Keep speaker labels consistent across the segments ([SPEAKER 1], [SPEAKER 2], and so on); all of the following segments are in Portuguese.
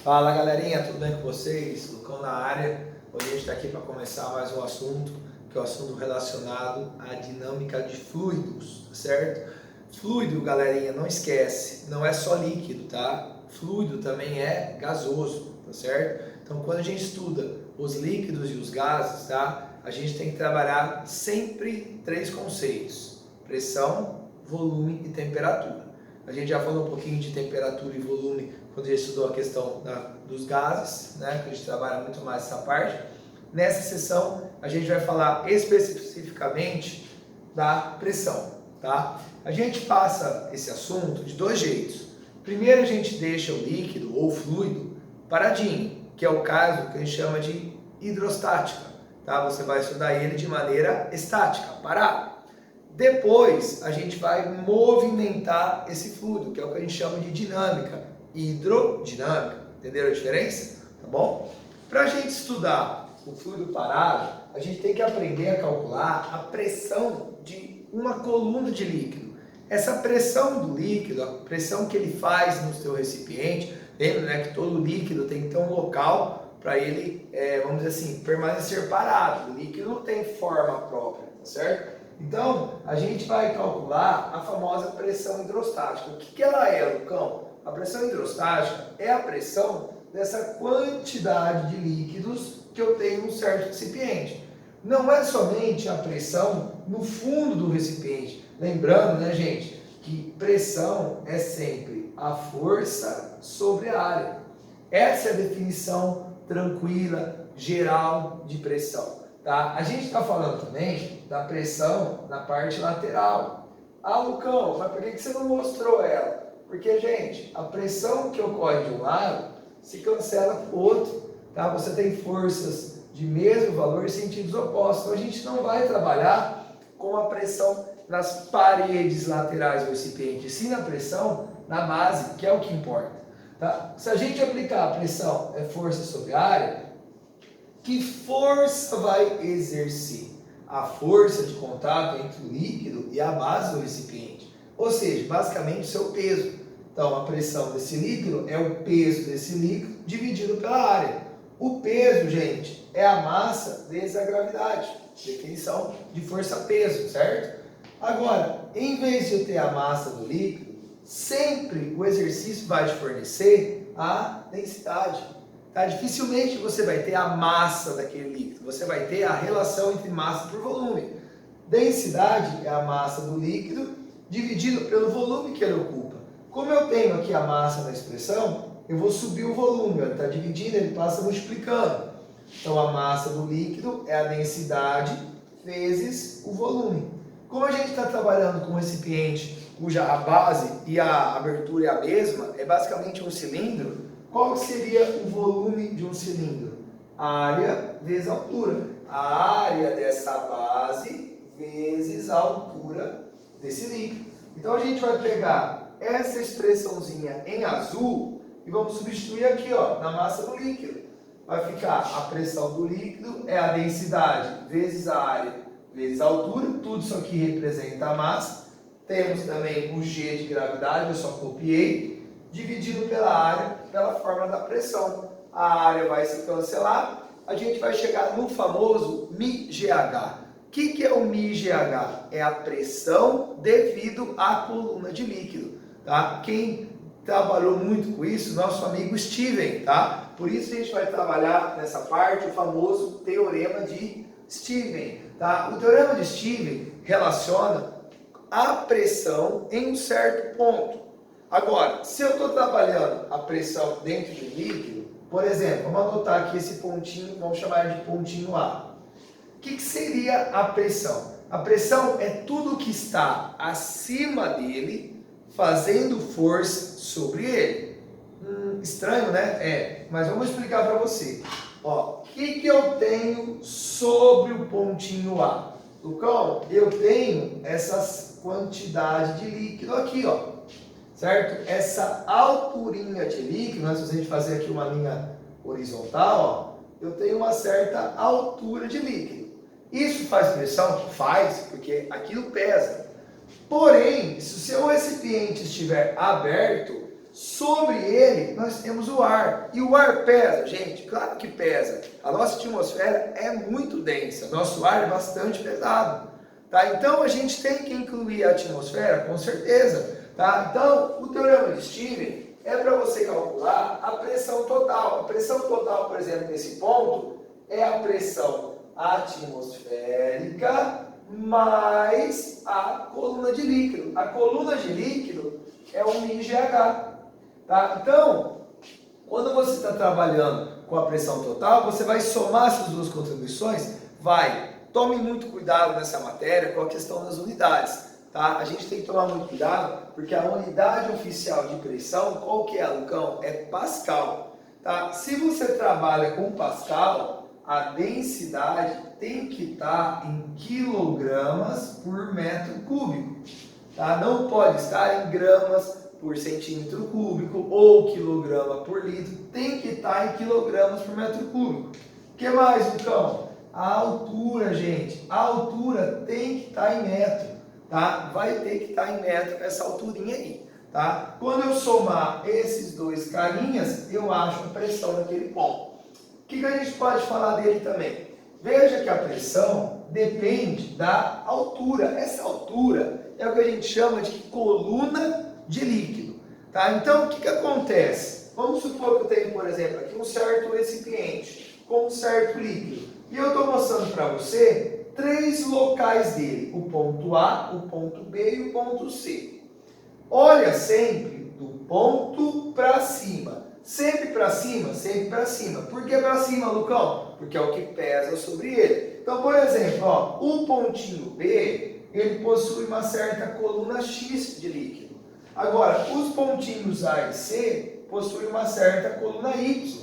[SPEAKER 1] Fala galerinha, tudo bem com vocês? Lucão na área. Hoje a gente está aqui para começar mais um assunto, que é o assunto relacionado à dinâmica de fluidos, tá certo? Fluido, galerinha, não esquece, não é só líquido, tá? Fluido também é gasoso, tá certo? Então quando a gente estuda os líquidos e os gases, tá? A gente tem que trabalhar sempre três conceitos: pressão, volume e temperatura. A gente já falou um pouquinho de temperatura e volume quando a gente estudou a questão dos gases, né, que a gente trabalha muito mais essa parte. Nessa sessão, a gente vai falar especificamente da pressão, tá? A gente passa esse assunto de dois jeitos. Primeiro, a gente deixa o líquido ou fluido paradinho, que é o caso que a gente chama de hidrostática, tá? Você vai estudar ele de maneira estática, parado. Depois, a gente vai movimentar esse fluido, que é o que a gente chama de dinâmica, hidrodinâmica. Entenderam a diferença? Tá bom? Para a gente estudar o fluido parado, a gente tem que aprender a calcular a pressão de uma coluna de líquido. Essa pressão do líquido, a pressão que ele faz no seu recipiente, lembra, né, que todo líquido tem que ter um local para ele, vamos dizer assim, permanecer parado. O líquido não tem forma própria, tá certo? Então, a gente vai calcular a famosa pressão hidrostática. O que ela é, Lucão? A pressão hidrostática é a pressão dessa quantidade de líquidos que eu tenho em um certo recipiente. Não é somente a pressão no fundo do recipiente. Lembrando, né, gente, que pressão é sempre a força sobre a área. Essa é a definição tranquila, geral de pressão. Tá? A gente está falando também da pressão na parte lateral. Ah, Lucão, mas por que você não mostrou ela? Porque, gente, a pressão que ocorre de um lado se cancela com o outro. Tá? Você tem forças de mesmo valor em sentidos opostos. Então, a gente não vai trabalhar com a pressão nas paredes laterais do recipiente, sim na pressão na base, que é o que importa. Tá? Se a gente aplicar a pressão força sobre a área, que força vai exercer? A força de contato entre o líquido e a base do recipiente. Ou seja, basicamente o seu peso. Então, a pressão desse líquido é o peso desse líquido dividido pela área. O peso, gente, é a massa vezes a gravidade. Definição de força-peso, certo? Agora, em vez de eu ter a massa do líquido, sempre o exercício vai te fornecer a densidade. Tá? Dificilmente você vai ter a massa daquele líquido, você vai ter a relação entre massa por volume. Densidade é a massa do líquido dividido pelo volume que ele ocupa. Como eu tenho aqui a massa na expressão, eu vou subir o volume, ele está dividindo, ele passa multiplicando. Então a massa do líquido é a densidade vezes o volume. Como a gente está trabalhando com um recipiente cuja a base e a abertura é a mesma, é basicamente um cilindro. Qual seria o volume de um cilindro? Área vezes altura. A área dessa base vezes a altura desse líquido. Então a gente vai pegar essa expressãozinha em azul e vamos substituir aqui, ó, na massa do líquido. Vai ficar a pressão do líquido é a densidade vezes a área vezes a altura. Tudo isso aqui representa a massa. Temos também o G de gravidade, eu só copiei, dividido pela área, pela fórmula da pressão. A área vai se cancelar, a gente vai chegar no famoso μGH. O que é o μGH? É a pressão devido à coluna de líquido. Tá? Quem trabalhou muito com isso, nosso amigo Steven. Tá? Por isso a gente vai trabalhar nessa parte o famoso teorema de Steven. Tá? O teorema de Steven relaciona a pressão em um certo ponto. Agora, se eu estou trabalhando a pressão dentro de um líquido, por exemplo, vamos anotar aqui esse pontinho, vamos chamar de pontinho A. O que seria a pressão? A pressão é tudo que está acima dele, fazendo força sobre ele. Estranho, né? Mas vamos explicar para você. Ó, o que eu tenho sobre o pontinho A? Lucão, eu tenho essas quantidades de líquido aqui, ó. Certo? Essa alturinha de líquido, né? Se a gente fazer aqui uma linha horizontal, ó, eu tenho uma certa altura de líquido. Isso faz pressão? Faz, porque aquilo pesa. Porém, se o seu recipiente estiver aberto, Sobre ele, nós temos o ar. E o ar pesa, gente? Claro que pesa. A nossa atmosfera é muito densa. Nosso ar é bastante pesado. Tá? Então, a gente tem que incluir a atmosfera, com certeza. Tá? Então, o teorema de Stevens é para você calcular a pressão total. A pressão total, por exemplo, nesse ponto, é a pressão atmosférica mais a coluna de líquido. A coluna de líquido é o μGH. Tá? Então, quando você está trabalhando com a pressão total, você vai somar essas duas contribuições? Vai. Tome muito cuidado nessa matéria com a questão das unidades. Tá? A gente tem que tomar muito cuidado, porque a unidade oficial de pressão, qual que é, Lucão? É Pascal. Tá? Se você trabalha com Pascal, a densidade tem que estar em quilogramas por metro cúbico. Tá? Não pode estar em gramas por centímetro cúbico ou quilograma por litro, tem que estar em quilogramas por metro cúbico. O que mais, Lucão? A altura, gente. A altura tem que estar em metro, tá? Vai ter que estar em metro essa alturinha aí, tá? Quando eu somar esses dois carinhas, eu acho a pressão naquele ponto. O que a gente pode falar dele também? Veja que a pressão depende da altura. Essa altura é o que a gente chama de coluna de líquido, tá? Então, o que acontece? Vamos supor que eu tenho, por exemplo, aqui um certo recipiente com um certo líquido. E eu estou mostrando para você 3 locais dele, o ponto A, o ponto B e o ponto C. Olha sempre do ponto para cima. Sempre para cima, sempre para cima. Por que para cima, Lucão? Porque é o que pesa sobre ele. Então, por exemplo, ó, o pontinho B, ele possui uma certa coluna X de líquido. Agora, os pontinhos A e C possuem uma certa coluna Y.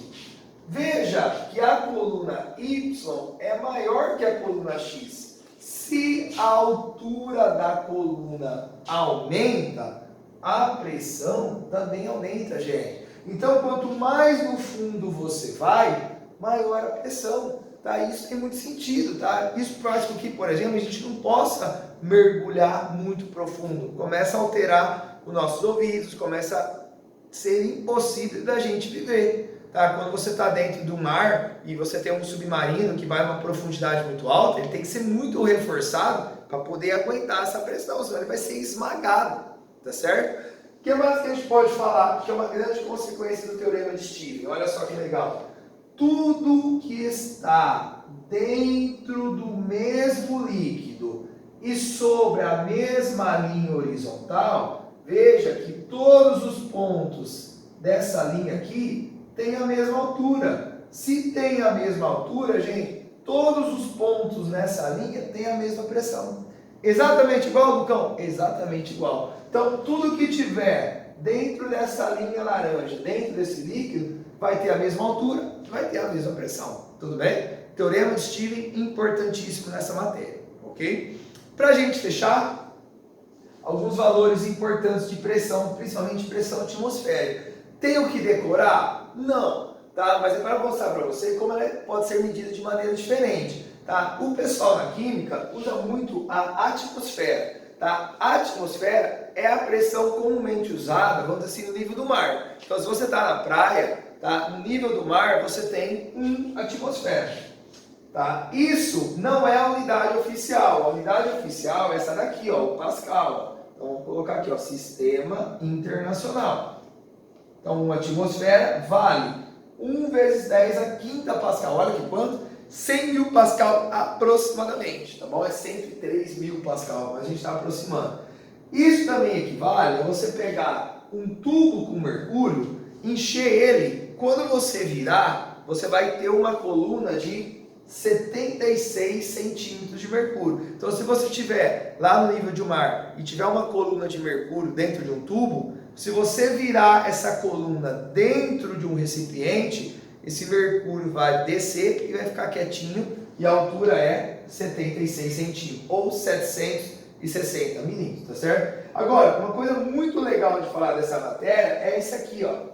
[SPEAKER 1] Veja que a coluna Y é maior que a coluna X. Se a altura da coluna aumenta, a pressão também aumenta, gente. Então, quanto mais no fundo você vai, maior a pressão. Tá? Isso tem muito sentido. Tá? Isso faz com que, por exemplo, a gente não possa mergulhar muito profundo. Começa a alterar os nossos ouvidos, começa a ser impossível da gente viver. Tá? Quando você está dentro do mar e você tem um submarino que vai a uma profundidade muito alta, ele tem que ser muito reforçado para poder aguentar essa pressão, senão ele vai ser esmagado. Tá certo? O que mais que a gente pode falar que é uma grande consequência do teorema de Stevens? Olha só que legal. Tudo que está dentro do mesmo líquido e sobre a mesma linha horizontal, veja que todos os pontos dessa linha aqui têm a mesma altura. Se tem a mesma altura, gente, todos os pontos nessa linha têm a mesma pressão. Exatamente igual, Lucão? Exatamente igual. Então, tudo que tiver dentro dessa linha laranja, dentro desse líquido, vai ter a mesma altura, vai ter a mesma pressão. Tudo bem? Teorema de Stevens, importantíssimo nessa matéria. Ok? Para a gente fechar, alguns valores importantes de pressão, principalmente pressão atmosférica. Tenho que decorar? Não. Tá? Mas é para mostrar para você como ela pode ser medida de maneira diferente. Tá? O pessoal na química usa muito a atmosfera. Tá? A atmosfera é a pressão comumente usada, vamos dizer assim, no nível do mar. Então, se você está na praia, tá? No nível do mar, você tem 1 atmosfera. Tá? Isso não é a unidade oficial. A unidade oficial é essa daqui, ó, o Pascal. Então, vamos colocar aqui, ó, Sistema Internacional. Então, 1 atmosfera vale 1 vezes 10 a quinta Pascal. Olha que quanto? 100 mil Pascal aproximadamente, tá bom? É 103 mil Pascal, mas a gente está aproximando. Isso também equivale a você pegar um tubo com mercúrio, encher ele, quando você virar, você vai ter uma coluna de 76 centímetros de mercúrio. Então, se você tiver lá no nível de mar e tiver uma coluna de mercúrio dentro de um tubo, se você virar essa coluna dentro de um recipiente, esse mercúrio vai descer e vai ficar quietinho e a altura é 76 centímetros ou 760 milímetros, tá certo? Agora, uma coisa muito legal de falar dessa matéria é esse aqui, ó.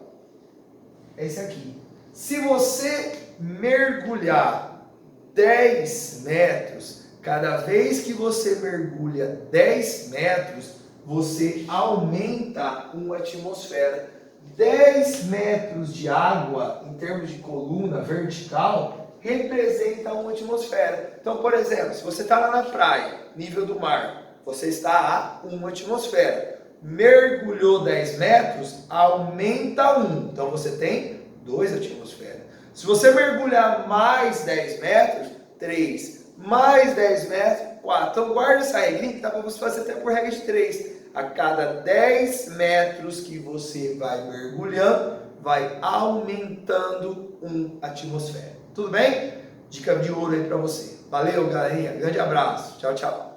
[SPEAKER 1] É esse aqui. Se você mergulhar 10 metros, cada vez que você mergulha 10 metros, você aumenta uma atmosfera 10 metros de água, em termos de coluna vertical, representa uma atmosfera. Então, por exemplo, se você está lá na praia, nível do mar, você está a 1 atmosfera. Mergulhou 10 metros, aumenta 1. Então, você tem 2 atmosferas. Se você mergulhar mais 10 metros, 3. Mais 10 metros, 4. Então, guarda essa regrinha que dá para você fazer até por regra de 3. A cada 10 metros que você vai mergulhando, vai aumentando 1 atmosfera. Tudo bem? Dica de ouro aí para você. Valeu, galerinha. Grande abraço. Tchau, tchau.